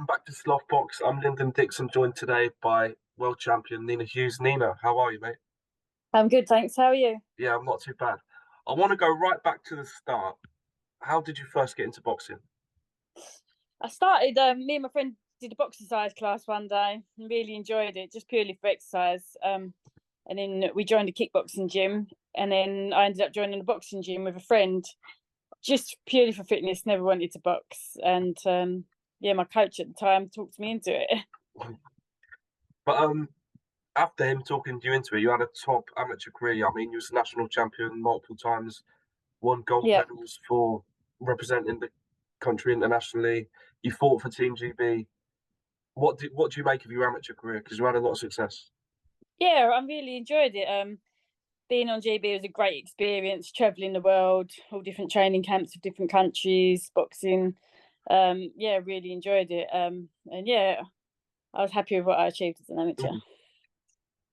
Welcome back to Slothbox. I'm Lyndon Dixon, joined today by world champion Nina Hughes. Nina, how are you, mate? I'm good, thanks. How are you? Yeah, I'm not too bad. I want to go right back to the start. How did you first get into boxing? I started, me and my friend did a boxercise class one day and really enjoyed it, just purely for exercise. And then we joined a kickboxing gym, and then I ended up joining a boxing gym with a friend, just purely for fitness, never wanted to box. And yeah, my coach at the time talked me into it. But after him talking you into it, you had a top amateur career. I mean, you was national champion multiple times, won gold Yeah. medals for representing the country internationally. You fought for Team GB. What do you make of your amateur career? Because you had a lot of success. Yeah, I really enjoyed it. Being on GB was a great experience, traveling the world, all different training camps of different countries, boxing. Yeah, really enjoyed it. And yeah, I was happy with what I achieved as an amateur.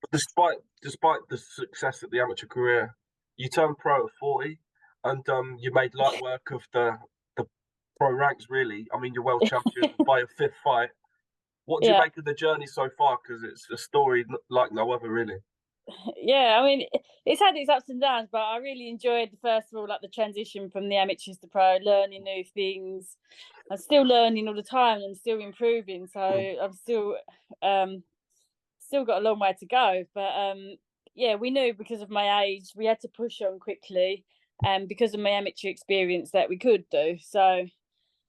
But despite the success of the amateur career, you turned pro at 40, and you made light work of the pro ranks. Really, I mean, you're world champion by a fifth fight. What do you Yeah, make of the journey so far? Because it's a story like no other, really. yeah. I mean, it's had its ups and downs, but I really enjoyed first of all like the transition from the amateurs to pro, learning new things. I'm still learning all the time and still improving, so Mm. I'm um still got a long way to go. But yeah, we knew because of my age, we had to push on quickly, and because of my amateur experience that we could do. So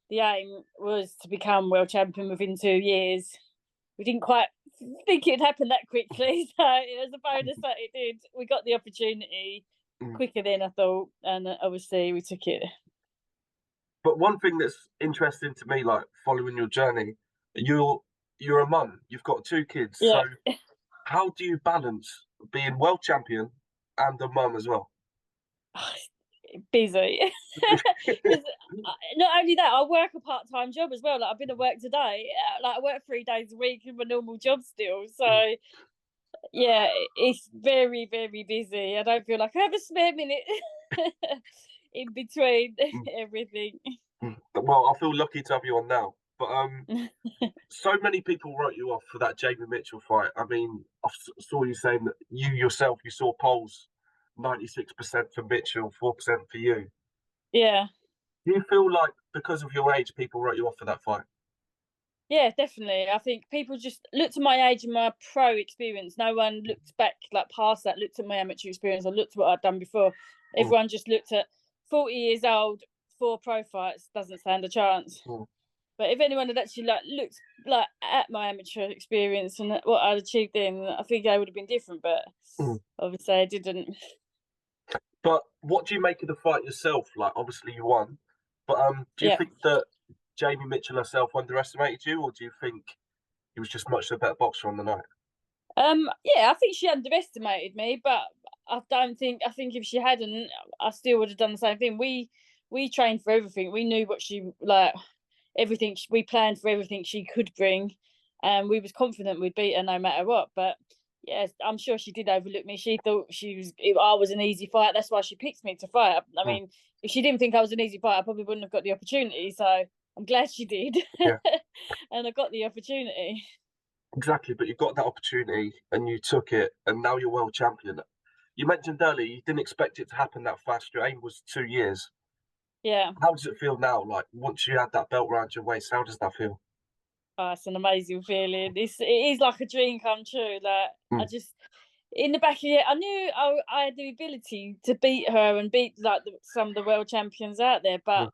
the aim was to become world champion within 2 years. We didn't quite think it'd happen that quickly, so it was a bonus that it did. We got the opportunity Mm. quicker than I thought, and obviously we took it. But one thing that's interesting to me, like following your journey, you're you're a mum. You've got two kids. So Yeah. how do you balance being world champion and a mum as well? Busy. Because not only that, I work a part-time job as well. Like I've been at work today. Like I work 3 days a week in my normal job still. Mm. So yeah, it's very, very busy. I don't feel like I have a spare minute in between Mm. everything. Well, I feel lucky to have you on now. But so many people wrote you off for that Jamie Mitchell fight. I mean, saw you saying that you yourself you saw polls 96% for Mitchell, 4% for you. Yeah. Do you feel like because of your age, people wrote you off for that fight? Yeah, definitely. I think people just looked at my age and my pro experience. No one looked back like past that, looked at my amateur experience or looked at what I'd done before. Mm, Everyone just looked at 40 years old, 4 pro fights, doesn't stand a chance. mm, But if anyone had actually like looked like at my amateur experience and what I'd achieved then, I think I would have been different. But mm. obviously I didn't. But what do you make of the fight yourself? Like, obviously you won, but do you Yeah. think that Jamie Mitchell herself underestimated you, or do you think he was just much the better boxer on the night? Yeah, I think she underestimated me, but I don't think I think if she hadn't, I still would have done the same thing. We trained for everything. We knew what she like everything we planned for everything she could bring, and we was confident we'd beat her no matter what. But yes, I'm sure she did overlook me. She thought I was an easy fight. That's why she picked me to fight. I Mm, mean, if she didn't think I was an easy fight, I probably wouldn't have got the opportunity. So I'm glad she did, yeah, and I got the opportunity. exactly. But you got that opportunity and you took it, and now you're world champion. You mentioned earlier you didn't expect it to happen that fast. Your aim was 2 years. Yeah. How does it feel now? Like once you had that belt around your waist, how does that feel? Oh, it's an amazing feeling. It is like a dream come true. Like I Mm, just in the back of it, I knew I had the ability to beat her and beat like some of the world champions out there, but mm,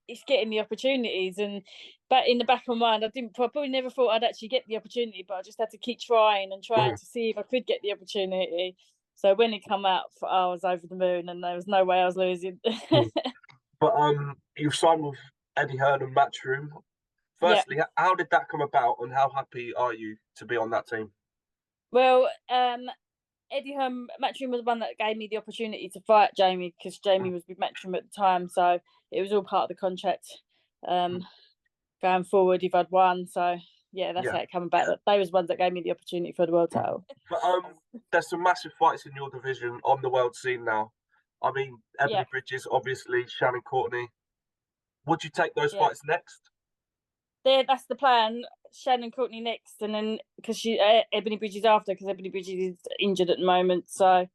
it's getting the opportunities. And but in the back of my mind, I probably never thought I'd actually get the opportunity, but I just had to keep trying and trying mm, to see if I could get the opportunity. So when it come out, I was over the moon, and there was no way I was losing. mm. But you've signed with Eddie Hearn and Matchroom. Yeah. Firstly, how did that come about, and how happy are you to be on that team? Well, Eddie Matchroom was the one that gave me the opportunity to fight Jamie because Mm, Jamie was with Matchroom at the time, so it was all part of the contract mm. going forward if I'd won. So yeah, that's Yeah. how it came about. They was ones that gave me the opportunity for the world Mm. title. But there's some massive fights in your division on the world scene now. I mean, Yeah, Ebony Bridges, obviously, Shannon Courtenay. Would you take those yeah. fights next? that's the plan. Shannon Courtenay next, and then because Ebanie Bridges after, because Ebanie Bridges is injured at the moment. So,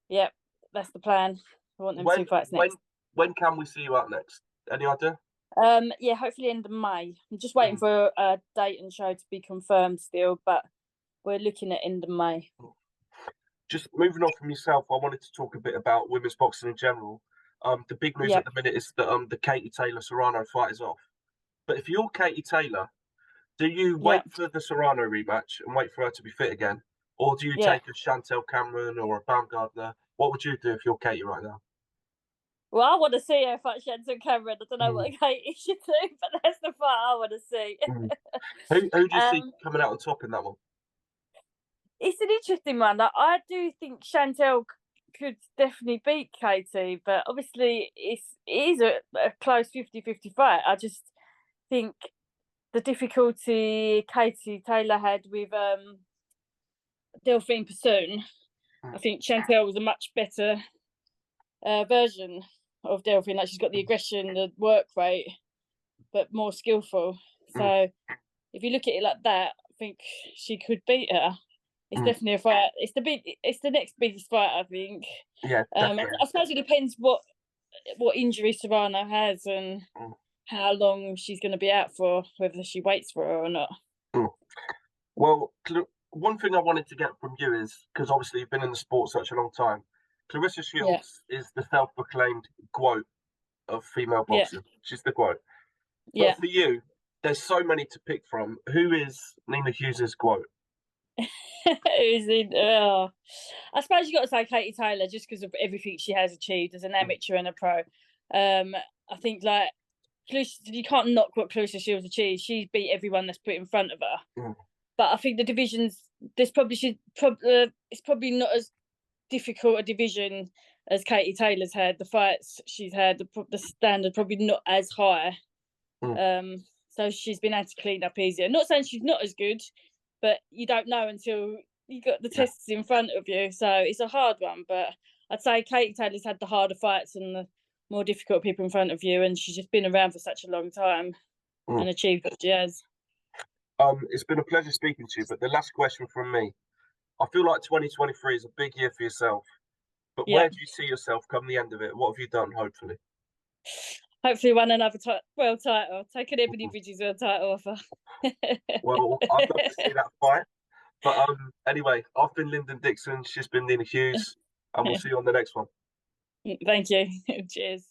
yeah, that's the plan. I want them When two fights when next. when can we see you out next? Any idea? Yeah, hopefully end of May. I'm just waiting Mm. for a date and show to be confirmed still, but we're looking at end of May. Just moving on from yourself, I wanted to talk a bit about women's boxing in general. The big news Yeah, at the minute is that the Katie Taylor Serrano fight is off. But if you're Katie Taylor, do you yeah, wait for the Serrano rematch and wait for her to be fit again, or do you yeah. take a Chantel Cameron or a Baumgardner? What would you do if you're Katie right now? Well, I want to see her fight Shannon Cameron. I don't know Mm, what Katie should do, but that's the fight I want to see. mm. Who do you see um, coming out on top in that one? it's an interesting one. Like, I do think Chantel could definitely beat Katie, but obviously it is a close 50-50 fight. I just think the difficulty Katie Taylor had with Delphine Pursoon, I Mm, think Chantel was a much better version of Delphine. Like, she's got the aggression, the work rate, but more skillful. mm, So if you look at it like that, I think she could beat her. It's mm. definitely a fight. It's the next biggest fight, I think. Yeah, definitely. I suppose it depends what injury Serrano has and Mm, how long she's going to be out for, whether she waits for her or not. mm. Well, one thing I wanted to get from you is because obviously you've been in the sport such a long time. Clarissa Yeah, Shields is the self-proclaimed GOAT of female yeah, boxing. She's the GOAT. yeah. But for you, there's so many to pick from. Who is Nina Hughes' GOAT? Who's in? I suppose you got to say Katie Taylor just because of everything she has achieved as an Mm, amateur and a pro. I think like you can't knock what Clarissa Shields achieved. She's beat everyone that's put in front of her. mm, But I think the divisions, it's probably not as difficult a division as Katie Taylor's had. The fights she's had, the standard probably not as high. mm. So she's been able to clean up easier. Not saying she's not as good, but you don't know until you got the Yeah. tests in front of you. So it's a hard one, but I'd say Katie Taylor's had the harder fights and the more difficult people in front of you, and she's just been around for such a long time Mm. and achieved what she has. It's been a pleasure speaking to you. But the last question from me, I feel like 2023 is a big year for yourself. But Yeah. where do you see yourself come the end of it? What have you done? Hopefully. Hopefully won another world title. Take an Ebanie Mhm. Bridges world title offer. Well, I'd love to see that fight. But anyway, I've been Lyndon Dixon. She's been Nina Hughes, and we'll see you on the next one. Thank you. Cheers.